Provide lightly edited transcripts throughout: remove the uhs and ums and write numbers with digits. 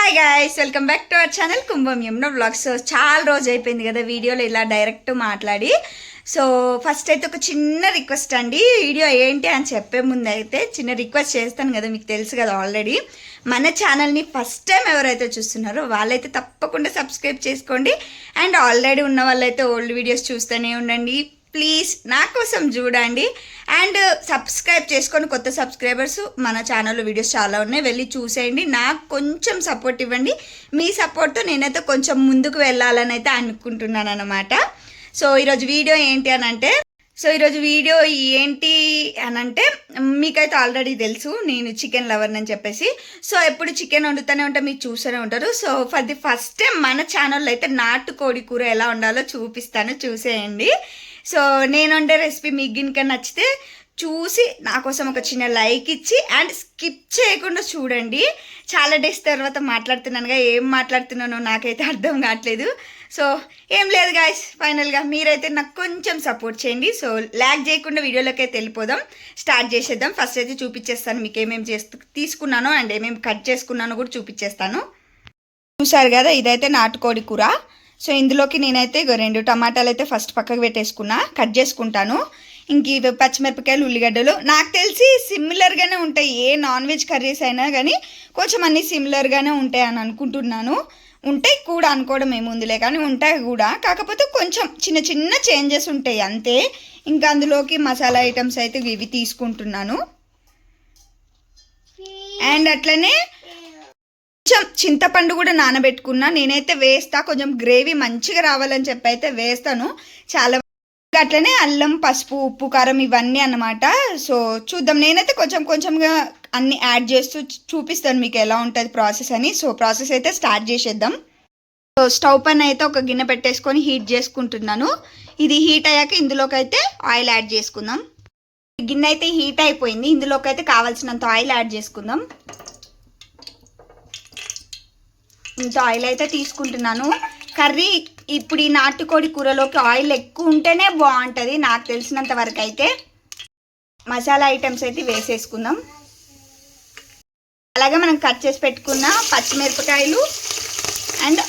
Hi guys, welcome back to our channel Kumbham Yamuna vlogs. చాలా రోజు అయిపోయింది కదా వీడియోలో ఇలా డైరెక్ట్ మాట్లాడి. సో ఫస్ట్ అయితే ఒక చిన్న రిక్వెస్ట్ అండి. వీడియో ఏంటి అని చెప్పే ముందు అయితే చిన్న రిక్వెస్ట్ చేస్తాను కదా, మీకు తెలుసు కదా ఆల్రెడీ. మన ఛానల్ని ఫస్ట్ టైం ఎవరైతే చూస్తున్నారో వాళ్ళైతే తప్పకుండా సబ్స్క్రైబ్ చేసుకోండి. అండ్ ఆల్రెడీ ఉన్న వాళ్ళైతే ఓల్డ్ వీడియోస్ చూస్తూనే ఉండండి. ప్లీజ్ నా కోసం చూడండి అండ్ సబ్స్క్రైబ్ చేసుకొని కొత్త సబ్స్క్రైబర్స్ మన ఛానల్లో వీడియోస్ చాలా ఉన్నాయి, వెళ్ళి చూసేయండి. నాకు కొంచెం సపోర్ట్ ఇవ్వండి. మీ సపోర్ట్తో నేనైతే కొంచెం ముందుకు వెళ్ళాలని అయితే అనుకుంటున్నాను అనమాట. సో ఈరోజు వీడియో ఏంటి అని అంటే మీకైతే ఆల్రెడీ తెలుసు నేను చికెన్ లవర్ అని చెప్పేసి. సో ఎప్పుడు చికెన్ వండుతూనే ఉంటే మీరు చూస్తూనే ఉంటారు. So for the first time మన ఛానల్లో అయితే నాటుకోడి కూర ఎలా వండాలో చూపిస్తాను, చూసేయండి. సో నేను వండే రెసిపీ మీకు గినక నచ్చితే చూసి నా కోసం ఒక చిన్న లైక్ ఇచ్చి అండ్ స్కిప్ చేయకుండా చూడండి. చాలా డేస్ తర్వాత మాట్లాడుతున్నానుగా, ఏం మాట్లాడుతున్నానో నాకైతే అర్థం కావట్లేదు. సో ఏం లేదు గాయస్, ఫైనల్గా మీరైతే నాకు కొంచెం సపోర్ట్ చేయండి. సో ల్యాగ్ చేయకుండా వీడియోలోకి అయితే వెళ్ళిపోదాం, స్టార్ట్ చేసేద్దాం. ఫస్ట్ అయితే చూపించేస్తాను మీకు ఏమేమి తీసుకున్నానో అండ్ ఏమేమి కట్ చేసుకున్నానో కూడా చూపించేస్తాను. చూసారు కదా, ఇదైతే నాటుకోడి కూర. సో ఇందులోకి నేనైతే 2 టమాటాలు అయితే ఫస్ట్ పక్కకు పెట్టేసుకున్నా, కట్ చేసుకుంటాను. ఇంక ఇవి పచ్చిమిరపకాయలు, ఉల్లిగడ్డలు నాకు తెలిసి సిమిలర్గానే ఉంటాయి. ఏ నాన్ వెజ్ కర్రీస్ అయినా కానీ కొంచెం అన్నీ సిమిలర్గానే ఉంటాయి అని అనుకుంటున్నాను. ఉంటాయి కూడా అనుకోవడం ఏముందిలే, కానీ ఉంటాయి కూడా, కాకపోతే కొంచెం చిన్న చిన్న చేంజెస్ ఉంటాయి అంతే. ఇంకా అందులోకి మసాలా ఐటమ్స్ అయితే ఇవి తీసుకుంటున్నాను. అండ్ అట్లనే కొంచెం చింతపండు కూడా నానబెట్టుకున్నా, నేనైతే వేస్తా. కొంచెం గ్రేవీ మంచిగా రావాలని చెప్పి అయితే వేస్తాను చాలా. అట్లనే అల్లం, పసుపు, ఉప్పు, కారం ఇవన్నీ అన్నమాట. సో చూద్దాం, నేనైతే కొంచెం కొంచెంగా అన్ని యాడ్ చేస్తూ చూపిస్తాను మీకు ఎలా ఉంటుంది ప్రాసెస్ అని. సో ప్రాసెస్ అయితే స్టార్ట్ చేసేద్దాం. సో స్టవ్ పైన అయితే ఒక గిన్నె పెట్టేసుకొని హీట్ చేసుకుంటున్నాను. ఇది హీట్ అయ్యాక ఇందులోకి అయితే ఆయిల్ యాడ్ చేసుకుందాం. గిన్నె అయితే హీట్ అయిపోయింది, ఇందులోకి అయితే కావాల్సినంత ఆయిల్ యాడ్ చేసుకుందాం. ఇంత ఆయిల్ అయితే తీసుకుంటున్నాను. కర్రీ ఇప్పుడు ఈ నాటుకోడి కూరలోకి ఆయిల్ ఎక్కువ ఉంటేనే బాగుంటుంది నాకు తెలిసినంత వరకు అయితే. మసాలా ఐటమ్స్ అయితే వేసేసుకుందాం. అలాగే మనం కట్ చేసి పెట్టుకున్న పచ్చిమిరపకాయలు అండ్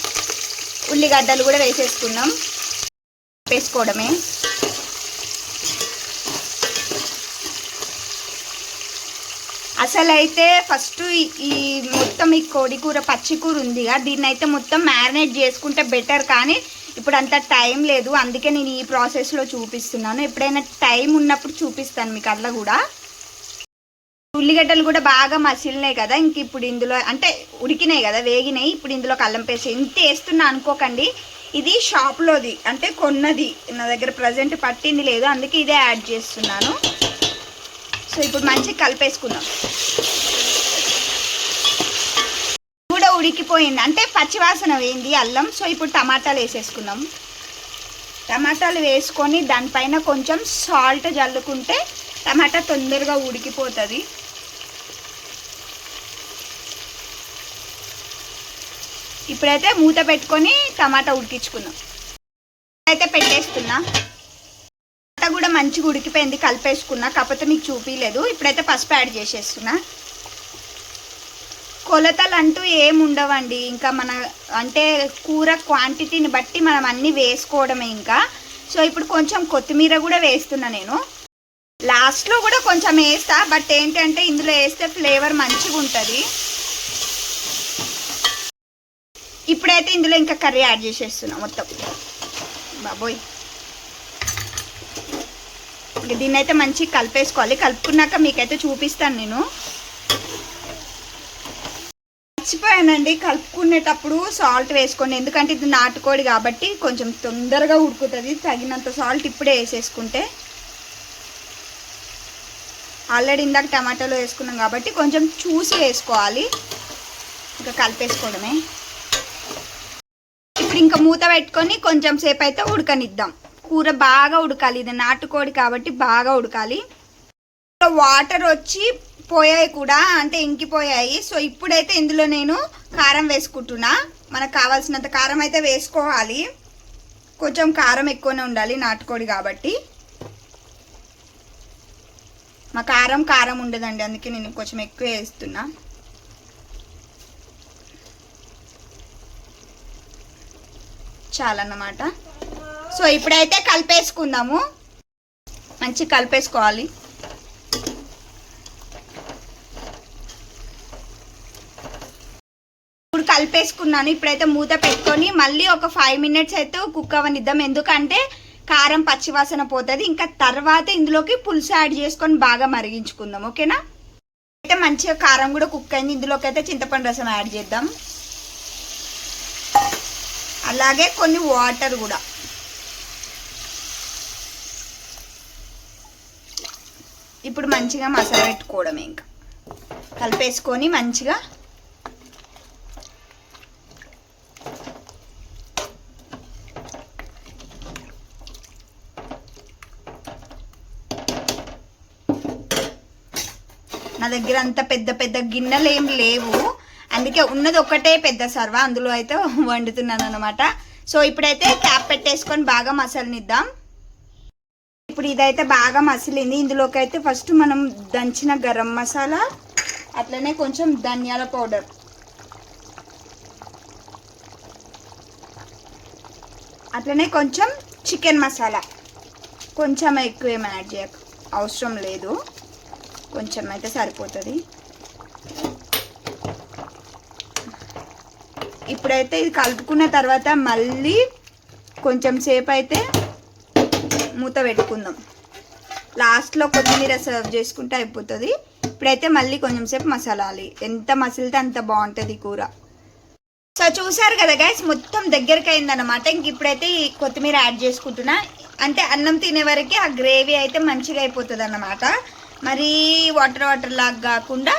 ఉల్లిగడ్డలు కూడా వేసేసుకుందాం. వేసుకోవడమే. అసలు అయితే ఫస్ట్ ఈ మొత్తం ఈ కోడి కూర పచ్చి కూర ఉందిగా, దీన్ని అయితే మొత్తం మ్యారినేట్ చేసుకుంటే బెటర్, కానీ ఇప్పుడు అంత టైం లేదు, అందుకే నేను ఈ ప్రాసెస్లో చూపిస్తున్నాను. ఎప్పుడైనా టైం ఉన్నప్పుడు చూపిస్తాను మీకు. అట్లా కూడా ఉల్లిగడ్డలు కూడా బాగా మసిలినాయి కదా, ఇంక ఇప్పుడు ఇందులో అంటే ఉడికినాయి కదా, వేగినాయి. ఇప్పుడు ఇందులో అల్లం పేస్ట్ ఇంత వేస్తున్నా అనుకోకండి, ఇది షాప్లోది అంటే కొన్నది, నా దగ్గర ప్రజెంట్ పట్టింది లేదు, అందుకే ఇదే యాడ్ చేస్తున్నాను. సో ఇప్పుడు మంచిగా కలిపేసుకుందాం. కూడా ఉడికిపోయింది అంటే పచ్చివాసన వేయింది అల్లం. సో ఇప్పుడు టమాటాలు వేసేసుకుందాం. టమాటాలు వేసుకొని దానిపైన కొంచెం సాల్ట్ జల్లుకుంటే టమాటా తొందరగా ఉడికిపోతుంది. ఇప్పుడైతే మూత పెట్టుకొని టమాటా ఉడికించుకుందాం. అయితే పెట్టేస్తున్నా. కూడా మంచిగా ఉడికిపోయింది, కలిపేసుకున్నా, కాకపోతే మీకు చూపించలేదు. ఇప్పుడైతే పసుపు యాడ్ చేసేస్తున్నా. కొలతలు అంటూ ఏమి ఉండవండి, ఇంకా మన అంటే కూర క్వాంటిటీని బట్టి మనం అన్నీ వేసుకోవడమే ఇంకా. సో ఇప్పుడు కొంచెం కొత్తిమీర కూడా వేస్తున్నా నేను. లాస్ట్లో కూడా కొంచెం వేస్తా, బట్ ఏంటంటే ఇందులో వేస్తే ఫ్లేవర్ మంచిగా ఉంటుంది. ఇప్పుడైతే ఇందులో ఇంకా కర్రీ యాడ్ చేసేస్తున్నా మొత్తం. బాబోయ్, దీన్ని అయితే మంచిగా కలిపేసుకోవాలి. కలుపుకున్నాక మీకైతే చూపిస్తాను నేను. మర్చిపోయానండి, కలుపుకునేటప్పుడు సాల్ట్ వేసుకోండి, ఎందుకంటే ఇది నాటుకోడి కాబట్టి కొంచెం తొందరగా ఉడుకుతుంది. తగినంత సాల్ట్ ఇప్పుడే వేసేసుకుంటే. ఆల్రెడీ ఇందాక టమాటాలో వేసుకున్నాం కాబట్టి కొంచెం చూసి వేసుకోవాలి. ఇంకా కలిపేసుకోవడమే. ఇప్పుడు ఇంకా మూత పెట్టుకొని కొంచెం సేపు అయితే ఉడకనిద్దాం. కూర బాగా ఉడకాలి, ఇది నాటుకోడి కాబట్టి బాగా ఉడకాలి. వాటర్ వచ్చి పోయాయి కూడా, అంటే ఇంకిపోయాయి. సో ఇప్పుడైతే ఇందులో నేను కారం వేసుకుంటున్నా. మనకు కావాల్సినంత కారం అయితే వేసుకోవాలి. కొంచెం కారం ఎక్కువనే ఉండాలి నాటుకోడి కాబట్టి. మా కారం ఉండదండి, అందుకే నేను కొంచెం ఎక్కువ వేస్తున్నా. చాలన్నమాట. సో ఇప్పుడైతే కలిపేసుకుందాము, మంచిగా కలిపేసుకోవాలి. ఇప్పుడు కలిపేసుకున్నాను. ఇప్పుడైతే మూత పెట్టుకొని మళ్ళీ ఒక 5 minutes అయితే కుక్ అవ్వనిద్దాం, ఎందుకంటే కారం పచ్చివాసన పోతుంది. ఇంకా తర్వాత ఇందులోకి పులుసు యాడ్ చేసుకొని బాగా మరిగించుకుందాం, ఓకేనా. అయితే మంచిగా కారం కూడా కుక్ అయింది. ఇందులోకి అయితే చింతపండు రసం యాడ్ చేద్దాం, అలాగే కొన్ని వాటర్ కూడా. ఇప్పుడు మంచిగా మసాలా పెట్టుకోవడమే, ఇంకా కలిపేసుకొని మంచిగా నా దగ్గర అంత పెద్ద పెద్ద గిన్నెలు ఏం లేవు, అందుకే ఉన్నది ఒకటే పెద్ద సర్వ, అందులో అయితే వండుతున్నాను అనమాట. సో ఇప్పుడైతే క్యాప్ పెట్టేసుకొని బాగా మసలనిద్దాం. ఇప్పుడు ఇదైతే బాగా మసిలింది. ఇందులోకి అయితే ఫస్ట్ మనం దంచిన గరం మసాలా, అట్లనే కొంచెం ధనియాల పౌడర్, అట్లనే కొంచెం చికెన్ మసాలా, కొంచెం ఎక్కువ ఏమి యాడ్ చేయక అవసరం లేదు, కొంచెం అయితే సరిపోతుంది. ఇప్పుడైతే ఇది కలుపుకున్న తర్వాత మళ్ళీ కొంచెం సేపు అయితే మూత పెట్టుకుందాం. లాస్ట్లో కొత్తిమీర సర్వ్ చేసుకుంటే అయిపోతుంది. ఇప్పుడైతే మళ్ళీ కొంచెం సేపు మసాలాలి, ఎంత మసిలితే అంత బాగుంటుంది కూర. సో చూసారు కదా గైస్, మొత్తం దగ్గరికి అయిందనమాట. ఇంక ఇప్పుడైతే ఈ కొత్తిమీర యాడ్ చేసుకుంటున్నా, అంటే అన్నం తినే వరకు ఆ గ్రేవీ అయితే మంచిగా అయిపోతుంది అన్నమాట. మరీ వాటర్ వాటర్ లాగా కాకుండా,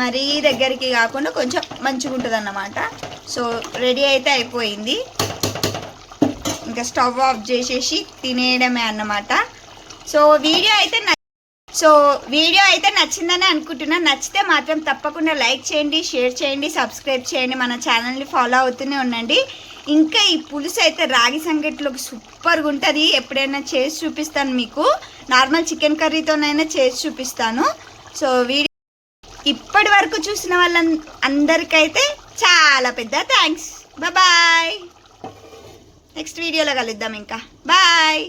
మరీ దగ్గరికి కాకుండా కొంచెం మంచిగా ఉంటుంది అన్నమాట. సో రెడీ అయితే అయిపోయింది, ఇంకా స్టవ్ ఆఫ్ చేసేసి తినేయడమే అన్నమాట. సో వీడియో అయితే నచ్చిందని అనుకుంటున్నా. నచ్చితే మాత్రం తప్పకుండా లైక్ చేయండి, షేర్ చేయండి, సబ్స్క్రైబ్ చేయండి, మన ఛానల్ని ఫాలో అవుతూనే ఉండండి. ఇంకా ఈ పులుసు అయితే రాగి సంగటిలోకి సూపర్గా ఉంటుంది. ఎప్పుడైనా చేసి చూపిస్తాను మీకు, నార్మల్ చికెన్ కర్రీతోనైనా చేసి చూపిస్తాను. సో వీడియో ఇప్పటి వరకు చూసిన వాళ్ళందరికైతే చాలా పెద్ద థ్యాంక్స్. బాయ్, నెక్స్ట్ వీడియోలో కలుద్దాం. ఇంకా బాయ్.